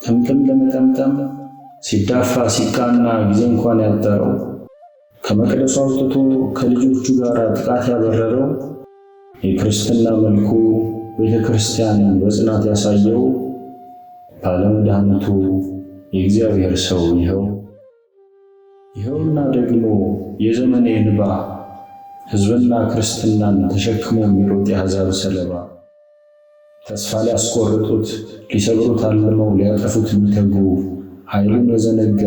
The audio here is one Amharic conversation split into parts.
ጥምጥም ለመጠምጠም ሲዳፋ ሲቃና ጊዜ እንኳን ያጠረው ከመቅደሱ አውጥቶ ከልጆቹ ጋር ጥቃት ያበረረው የክርስትና መልኩ ቤተ ክርስቲያንን በጽናት ያሳየው ባለመድኃኒቱ የእግዚአብሔር ሰው ይኸውና ደግሞ የዘመኔ እንባ ሕዝብና ክርስትናን ተሸክሞ የሚሮጥ የአሕዛብ ሰለባ ተስፋ ሊያስቆርጡት ሊሰብሩት አልመው ሊያጠፉት የሚተጉ ኃይሉን የዘነጋ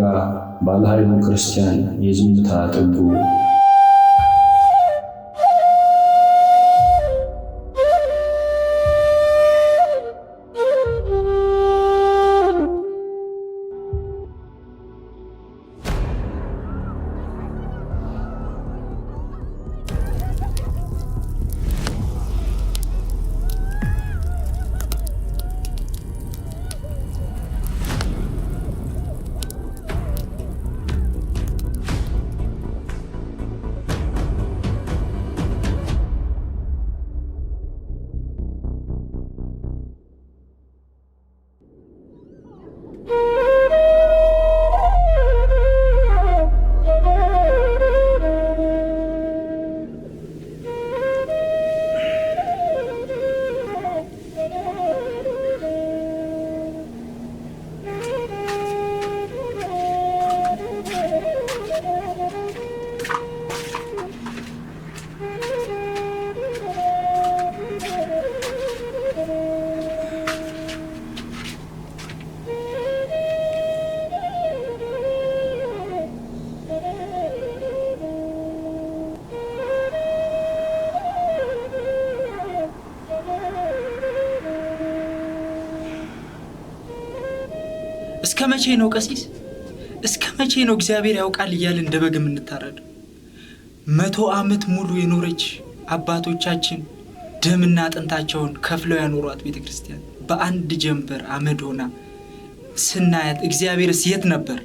ባለ ኃይሉ ክርስቲያን የዝምታ ጥጉ እስከ መቼ ነው ቀሲስ? እስከ መቼ ነው እግዚአብሔር ያውቃል እያልን እንደ በግ የምንታረደው? 100 ዓመት ሙሉ የኖረች አባቶቻችን ደምና አጥንታቸውን ከፍለው ያኖሯት ቤተክርስቲያን በአንድ ጀንበር አመድ ሆና ስናያት እግዚአብሔርስ የት ነበር?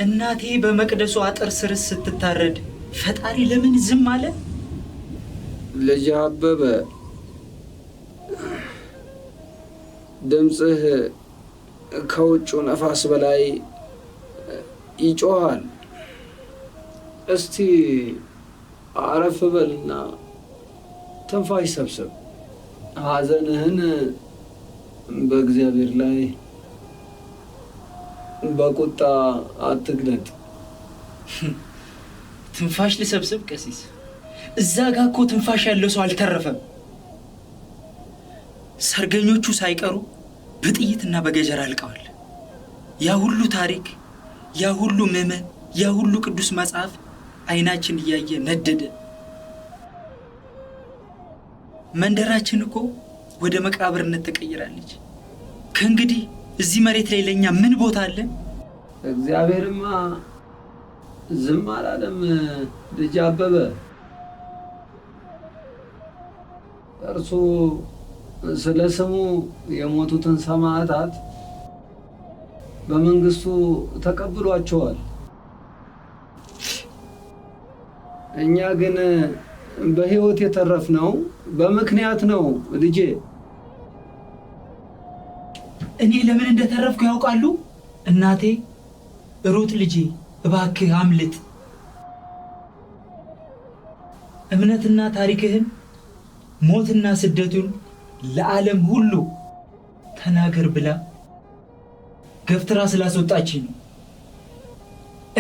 እናቴ በመቅደሱ አጥር ስር ስትታረድ ፈጣሪ ለምን ዝም አለ? ልጅ አበበ ድምጽህ ከውጩ ነፋስ በላይ ይጮሃል። እስቲ አረፍ በልና ትንፋሽ ሰብስብ። ሐዘንህን በእግዚአብሔር ላይ በቁጣ አትግለጥ። ትንፋሽ ልሰብስብ ቀሲስ? እዛ ጋ እኮ ትንፋሽ ያለው ሰው አልተረፈም። ሰርገኞቹ ሳይቀሩ በጥይትና በገጀራ አልቀዋል። ያ ሁሉ ታሪክ፣ ያ ሁሉ ምዕመን፣ ያ ሁሉ ቅዱስ መጽሐፍ አይናችን እያየ ነደደ። መንደራችን እኮ ወደ መቃብርነት ተቀይራለች። ከእንግዲህ እዚህ መሬት ላይ ለኛ ምን ቦታ አለን? እግዚአብሔርማ ዝም አላለም ልጅ አበበ። እርሱ ስለ ስሙ የሞቱትን ሰማዕታት በመንግስቱ ተቀብሏቸዋል። እኛ ግን በሕይወት የተረፍነው በምክንያት ነው ልጄ። እኔ ለምን እንደተረፍኩ ያውቃሉ? እናቴ ሩት ልጄ እባክህ አምልጥ፣ እምነትና ታሪክህን ሞትና ስደቱን ለዓለም ሁሉ ተናገር ብላ ገፍትራ ስላስወጣችኝ ነው።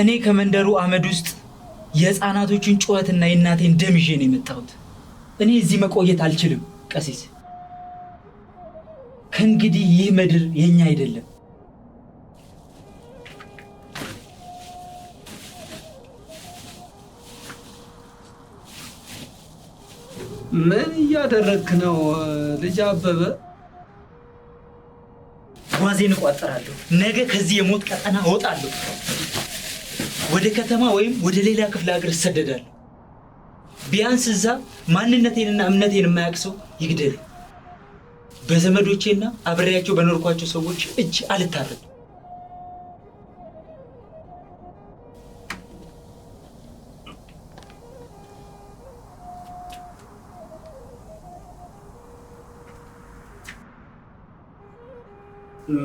እኔ ከመንደሩ አመድ ውስጥ የሕፃናቶችን ጩኸትና የእናቴን ደም ይዤ ነው የመጣሁት። እኔ እዚህ መቆየት አልችልም ቀሲስ። ከእንግዲህ ይህ ምድር የኛ አይደለም። ምን እያደረግክ ነው ልጅ አበበ? ጓዜን እቋጠራለሁ። ነገ ከዚህ የሞት ቀጠና እወጣለሁ። ወደ ከተማ ወይም ወደ ሌላ ክፍለ ሀገር እሰደዳለሁ። ቢያንስ እዛ ማንነቴንና እምነቴን የማያውቅ ሰው ይግደል። በዘመዶቼና አብሬያቸው በኖርኳቸው ሰዎች እጅ አልታረድም።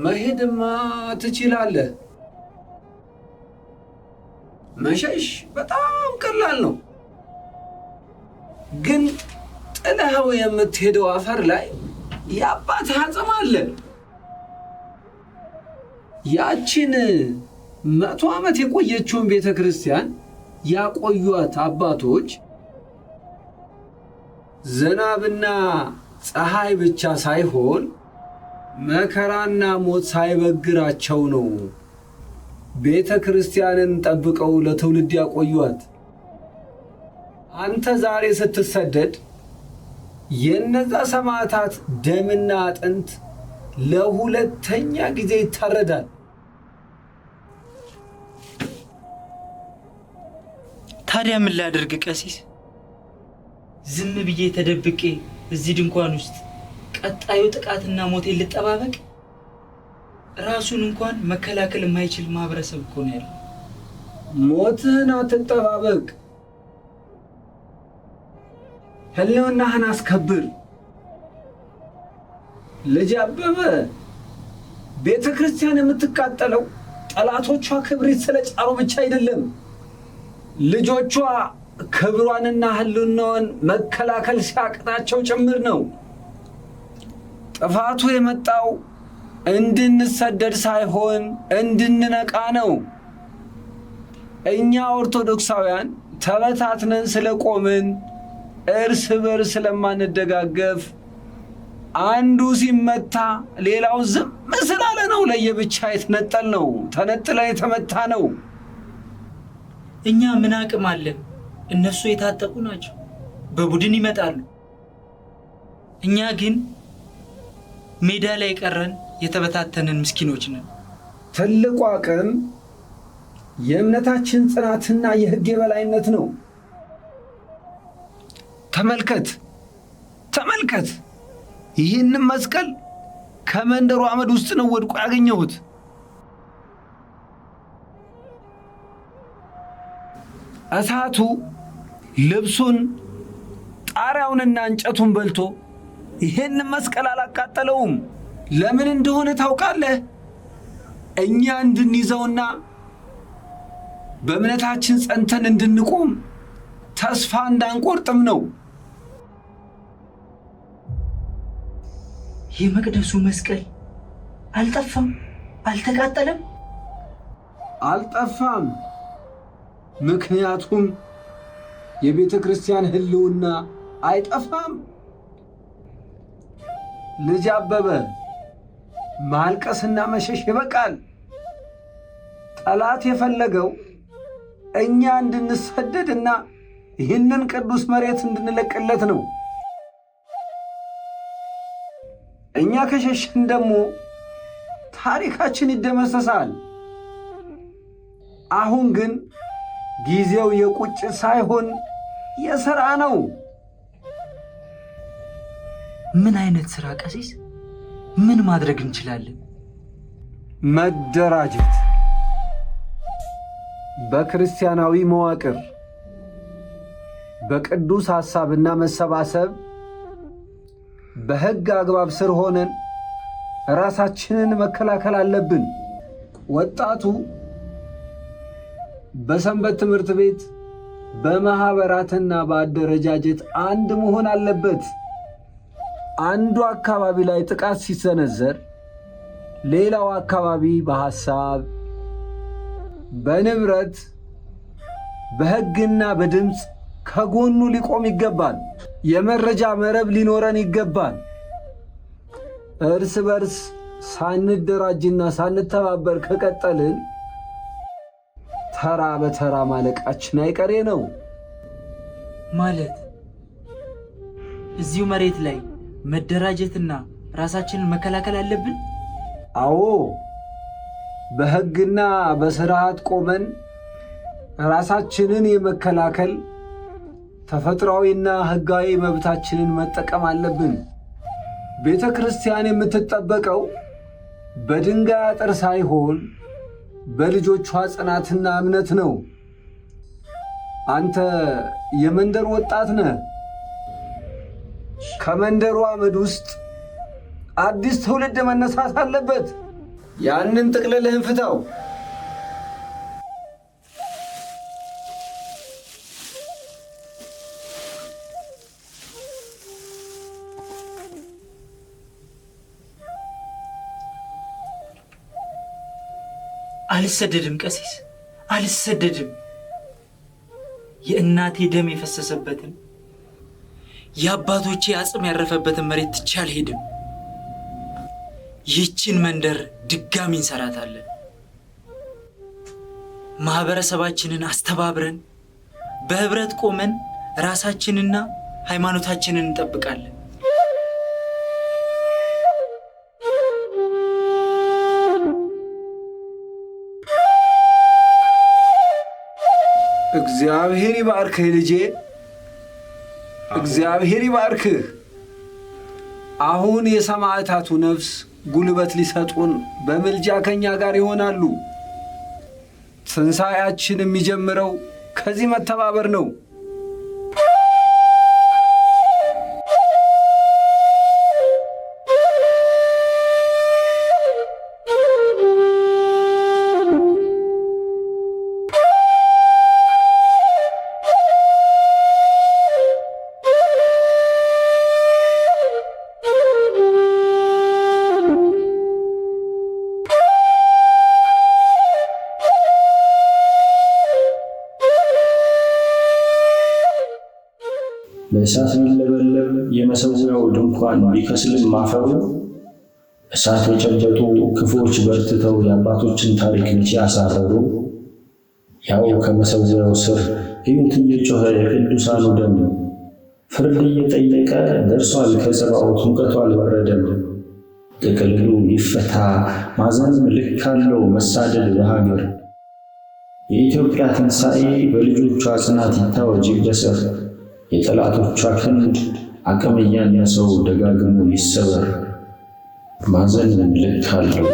መሄድማ ትችላለህ። መሸሽ በጣም ቀላል ነው። ግን ጥለኸው የምትሄደው አፈር ላይ የአባትህ አጽም አለ። ያቺን 100 ዓመት የቆየችውን ቤተ ክርስቲያን ያቆዩት አባቶች ዝናብና ፀሐይ ብቻ ሳይሆን መከራና ሞት ሳይበግራቸው ነው ቤተ ክርስቲያንን ጠብቀው ለትውልድ ያቆዩት። አንተ ዛሬ ስትሰደድ የነዛ ሰማዕታት ደምና አጥንት ለሁለተኛ ጊዜ ይታረዳል። ታዲያ ምን ላድርግ ቀሲስ? ዝም ብዬ ተደብቄ እዚህ ድንኳን ውስጥ ቀጣዩ ጥቃትና ሞቴን ልጠባበቅ? ራሱን እንኳን መከላከል የማይችል ማህበረሰብ እኮ ነው ያለው። ሞትህን አትጠባበቅ፣ ህልውናህን አስከብር። ልጅ አበበ፣ ቤተ ክርስቲያን የምትቃጠለው ጠላቶቿ ክብሪት ስለጫሩ ብቻ አይደለም፣ ልጆቿ ክብሯንና ህልውናዋን መከላከል ሲያቅታቸው ጭምር ነው። ጥፋቱ የመጣው እንድንሰደድ ሳይሆን እንድንነቃ ነው። እኛ ኦርቶዶክሳውያን ተበታትነን ስለቆምን እርስ በርስ ስለማንደጋገፍ አንዱ ሲመታ ሌላው ዝም ስላለ ነው ለየብቻ የተነጠል ነው፣ ተነጥለን የተመታ ነው። እኛ ምን አቅም አለን? እነሱ የታጠቁ ናቸው፣ በቡድን ይመጣሉ። እኛ ግን ሜዳ ላይ ቀረን የተበታተንን ምስኪኖች ነን። ትልቁ አቅም የእምነታችን ጽናትና የሕግ የበላይነት ነው። ተመልከት፣ ይህንን መስቀል ከመንደሩ አመድ ውስጥ ነው ወድቆ ያገኘሁት። እሳቱ ልብሱን፣ ጣሪያውንና እንጨቱን በልቶ ይህንን መስቀል አላቃጠለውም። ለምን እንደሆነ ታውቃለህ? እኛ እንድንይዘውና በእምነታችን ጸንተን እንድንቆም ተስፋ እንዳንቆርጥም ነው። የመቅደሱ መስቀል አልጠፋም፣ አልተቃጠለም። አልጠፋም። ምክንያቱም የቤተ ክርስቲያን ህልውና አይጠፋም። ልጅ አበበ፣ ማልቀስና መሸሽ ይበቃል። ጠላት የፈለገው እኛ እንድንሰደድና ይህንን ቅዱስ መሬት እንድንለቅለት ነው። እኛ ከሸሸን ደግሞ ታሪካችን ይደመሰሳል። አሁን ግን ጊዜው የቁጭት ሳይሆን የሥራ ነው። ምን አይነት ሥራ ቀሲስ? ምን ማድረግ እንችላለን? መደራጀት፣ በክርስቲያናዊ መዋቅር በቅዱስ ሐሳብና መሰባሰብ በሕግ አግባብ ስር ሆነን ራሳችንን መከላከል አለብን። ወጣቱ በሰንበት ትምህርት ቤት በማኅበራትና በአደረጃጀት አንድ መሆን አለበት። አንዱ አካባቢ ላይ ጥቃት ሲሰነዘር ሌላው አካባቢ በሐሳብ፣ በንብረት፣ በሕግና በድምፅ ከጎኑ ሊቆም ይገባል። የመረጃ መረብ ሊኖረን ይገባል። እርስ በርስ ሳንደራጅና ሳንተባበር ከቀጠልን ተራ በተራ ማለቃችን አይቀሬ ነው። ማለት እዚሁ መሬት ላይ መደራጀትና ራሳችንን መከላከል አለብን? አዎ፣ በሕግና በሥርዓት ቆመን ራሳችንን የመከላከል ተፈጥሯዊና ሕጋዊ መብታችንን መጠቀም አለብን። ቤተ ክርስቲያን የምትጠበቀው በድንጋይ አጥር ሳይሆን በልጆቿ ጽናትና እምነት ነው። አንተ የመንደር ወጣት ነህ። ከመንደሩ አመድ ውስጥ አዲስ ትውልድ መነሳት አለበት። ያንን ጥቅልልህን ፍታው። አልሰደድም ቀሲስ፣ አልሰደድም። የእናቴ ደም የፈሰሰበትን የአባቶቼ አጽም ያረፈበትን መሬት ትቼ አልሄድም። ይህችን መንደር ድጋሚ እንሰራታለን። ማህበረሰባችንን አስተባብረን በህብረት ቆመን ራሳችንና ሃይማኖታችንን እንጠብቃለን። እግዚአብሔር ይባርክህ ልጄ፣ እግዚአብሔር ይባርክህ። አሁን የሰማዕታቱ ነፍስ ጉልበት ሊሰጡን በምልጃ ከኛ ጋር ይሆናሉ። ትንሣኤያችን የሚጀምረው ከዚህ መተባበር ነው። በእሳት ቢለበለብ የመሠዊያው ድንኳን ቢከስልም ማፈሩ፣ እሳት የጨበጡ ክፉዎች በርትተው የአባቶችን ታሪክ መቼ አሳረሩ? ያው ከመሠዊያው ስር እዩት እየጮኸ የቅዱሳኑ ደም፣ ፍርድ እየጠየቀ ደርሷል ከጸባዖት ሙቀቱ አልበረደም። ጥቅልሉ ይፈታ ማዘንም ልክ አለው መሳደድ በሀገር። የኢትዮጵያ ትንሣኤ በልጆቿ ጽናት ይታወጅ ይበሰር። የጠላቶቿ ክንድ አቅም እያነሰው ደጋግሞ ይሰበር። ማዘን ልክ አለው።